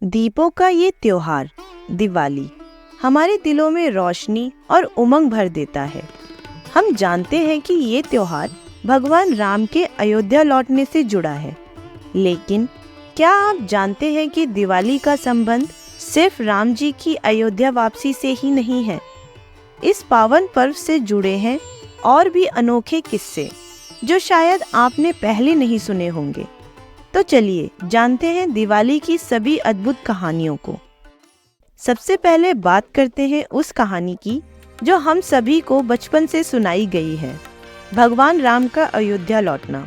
दीपों का ये त्योहार दिवाली हमारे दिलों में रोशनी और उमंग भर देता है। हम जानते हैं कि ये त्योहार भगवान राम के अयोध्या लौटने से जुड़ा है, लेकिन क्या आप जानते हैं कि दिवाली का संबंध सिर्फ राम जी की अयोध्या वापसी से ही नहीं है। इस पावन पर्व से जुड़े हैं और भी अनोखे किस्से जो शायद आपने पहले नहीं सुने होंगे। तो चलिए जानते हैं दिवाली की सभी अद्भुत कहानियों को। सबसे पहले बात करते हैं उस कहानी की जो हम सभी को बचपन से सुनाई गई है, भगवान राम का अयोध्या लौटना।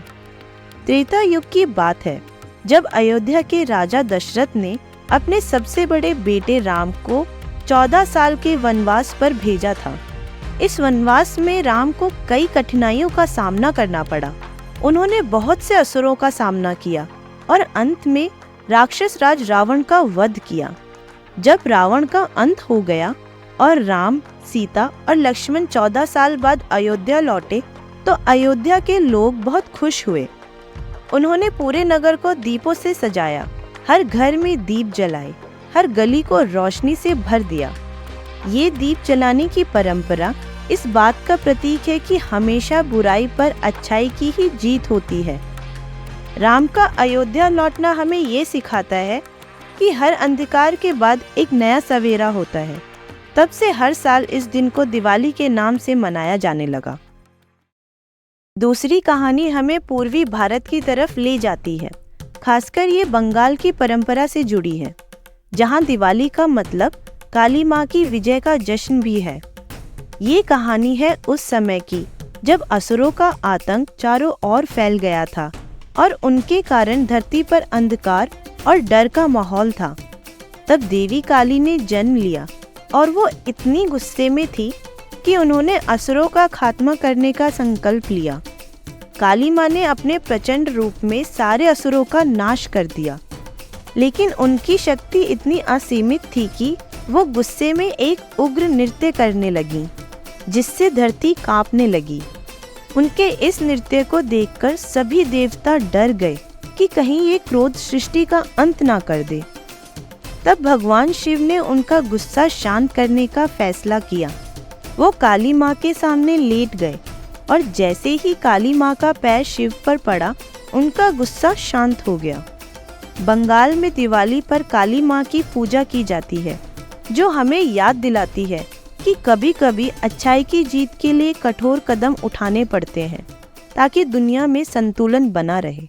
त्रेता युग की बात है, जब अयोध्या के राजा दशरथ ने अपने सबसे बड़े बेटे राम को 14 साल के वनवास पर भेजा था। इस वनवास में राम को कई कठिनाइयों का सामना करना पड़ा। उन्होंने बहुत से असुरों का सामना किया और अंत में राक्षस राज रावण का वध किया। जब रावण का अंत हो गया और राम, सीता और लक्ष्मण 14 साल बाद अयोध्या लौटे तो अयोध्या के लोग बहुत खुश हुए। उन्होंने पूरे नगर को दीपों से सजाया, हर घर में दीप जलाए, हर गली को रोशनी से भर दिया। ये दीप जलाने की परंपरा इस बात का प्रतीक है कि हमेशा बुराई पर अच्छाई की ही जीत होती है। राम का अयोध्या लौटना हमें ये सिखाता है कि हर अंधकार के बाद एक नया सवेरा होता है। तब से हर साल इस दिन को दिवाली के नाम से मनाया जाने लगा। दूसरी कहानी हमें पूर्वी भारत की तरफ ले जाती है। खासकर ये बंगाल की परंपरा से जुड़ी है, जहाँ दिवाली का मतलब काली माँ की विजय का जश्न भी है। ये कहानी है उस समय की जब असुरों का आतंक चारों ओर फैल गया था और उनके कारण धरती पर अंधकार और डर का माहौल था। तब देवी काली ने जन्म लिया और वो इतनी गुस्से में थी कि उन्होंने असुरों का खात्मा करने का संकल्प लिया। काली माँ ने अपने प्रचंड रूप में सारे असुरों का नाश कर दिया, लेकिन उनकी शक्ति इतनी असीमित थी कि वो गुस्से में एक उग्र नृत्य करने लगी, जिससे धरती कांपने लगी। उनके इस नृत्य को देखकर सभी देवता डर गए कि कहीं ये क्रोध सृष्टि का अंत ना कर दे। तब भगवान शिव ने उनका गुस्सा शांत करने का फैसला किया। वो काली माँ के सामने लेट गए और जैसे ही काली माँ का पैर शिव पर पड़ा, उनका गुस्सा शांत हो गया। बंगाल में दिवाली पर काली माँ की पूजा की जाती है, जो हमें याद दिलाती है कि कभी कभी अच्छाई की जीत के लिए कठोर कदम उठाने पड़ते हैं ताकि दुनिया में संतुलन बना रहे।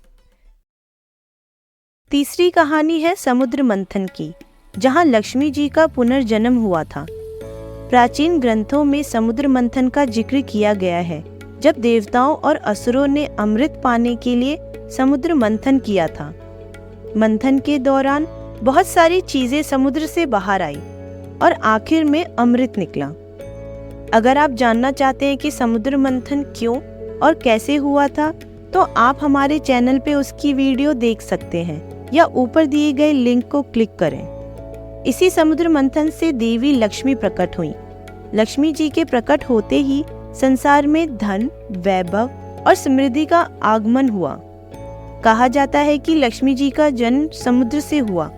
तीसरी कहानी है समुद्र मंथन की, जहां लक्ष्मी जी का पुनर्जन्म हुआ था। प्राचीन ग्रंथों में समुद्र मंथन का जिक्र किया गया है, जब देवताओं और असुरों ने अमृत पाने के लिए समुद्र मंथन किया था। मंथन के दौरान बहुत सारी चीजें समुद्र से बाहर आई और आखिर में अमृत निकला। अगर आप जानना चाहते हैं कि समुद्र मंथन क्यों और कैसे हुआ था, तो आप हमारे चैनल पे उसकी वीडियो देख सकते हैं या ऊपर दिए गए लिंक को क्लिक करें। इसी समुद्र मंथन से देवी लक्ष्मी प्रकट हुई। लक्ष्मी जी के प्रकट होते ही संसार में धन, वैभव और समृद्धि का आगमन हुआ। कहा जाता है कि लक्ष्मी जी का जन्म समुद्र से हुआ,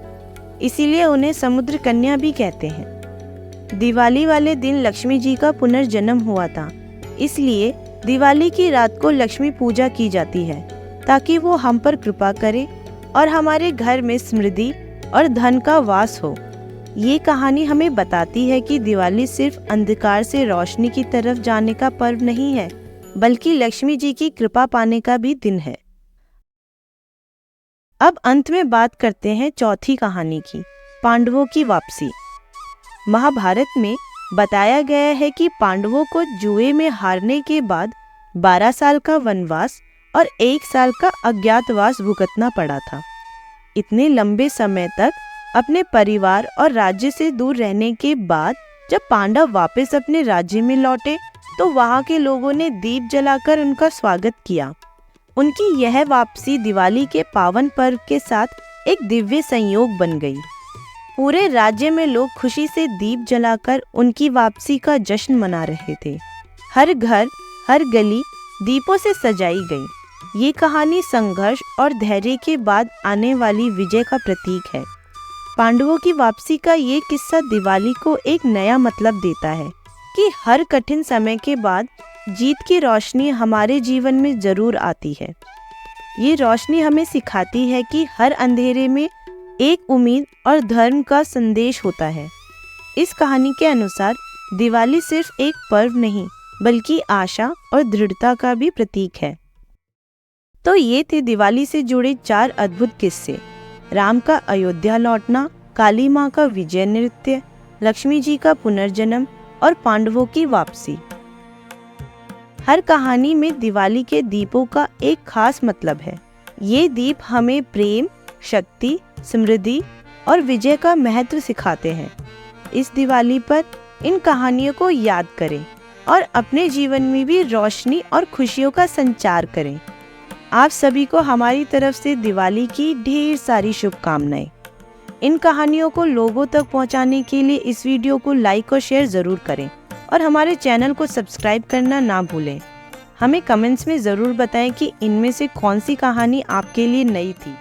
इसीलिए उन्हें समुद्र कन्या भी कहते हैं। दिवाली वाले दिन लक्ष्मी जी का पुनर्जन्म हुआ था, इसलिए दिवाली की रात को लक्ष्मी पूजा की जाती है ताकि वो हम पर कृपा करे और हमारे घर में समृद्धि और धन का वास हो। ये कहानी हमें बताती है कि दिवाली सिर्फ अंधकार से रोशनी की तरफ जाने का पर्व नहीं है, बल्कि लक्ष्मी जी की कृपा पाने का भी दिन है। अब अंत में बात करते हैं चौथी कहानी की, पांडवों की वापसी। महाभारत में बताया गया है कि पांडवों को जुए में हारने के बाद 12 साल का वनवास और 1 साल का अज्ञातवास भुगतना पड़ा था। इतने लंबे समय तक अपने परिवार और राज्य से दूर रहने के बाद जब पांडव वापस अपने राज्य में लौटे तो वहां के लोगों ने दीप जलाकर उनका स्वागत किया। उनकी यह वापसी दिवाली के पावन पर्व के साथ एक दिव्य संयोग बन गई। पूरे राज्य में लोग खुशी से दीप जलाकर उनकी वापसी का जश्न मना रहे थे। हर घर, हर गली दीपों से सजाई गई। ये कहानी संघर्ष और धैर्य के बाद आने वाली विजय का प्रतीक है। पांडवों की वापसी का ये किस्सा दिवाली को एक नया मतलब देता है कि हर कठिन समय के बाद जीत की रोशनी हमारे जीवन में जरूर आती है। ये रोशनी हमें सिखाती है कि हर अंधेरे में एक उम्मीद और धर्म का संदेश होता है। इस कहानी के अनुसार दिवाली सिर्फ एक पर्व नहीं बल्कि आशा और दृढ़ता का भी प्रतीक है। तो ये थे दिवाली से जुड़े 4 अद्भुत किस्से। राम का अयोध्या लौटना, काली माँ का विजय नृत्य, लक्ष्मी जी का पुनर्जन्म और पांडवों की वापसी। हर कहानी में दिवाली के दीपों का एक खास मतलब है। ये दीप हमें प्रेम, शक्ति, समृद्धि और विजय का महत्व सिखाते हैं। इस दिवाली पर इन कहानियों को याद करें और अपने जीवन में भी रोशनी और खुशियों का संचार करें। आप सभी को हमारी तरफ से दिवाली की ढेर सारी शुभकामनाएं। इन कहानियों को लोगों तक पहुंचाने के लिए इस वीडियो को लाइक और शेयर ज़रूर करें और हमारे चैनल को सब्सक्राइब करना ना भूलें। हमें कमेंट्स में ज़रूर बताएं कि इनमें से कौन सी कहानी आपके लिए नई थी।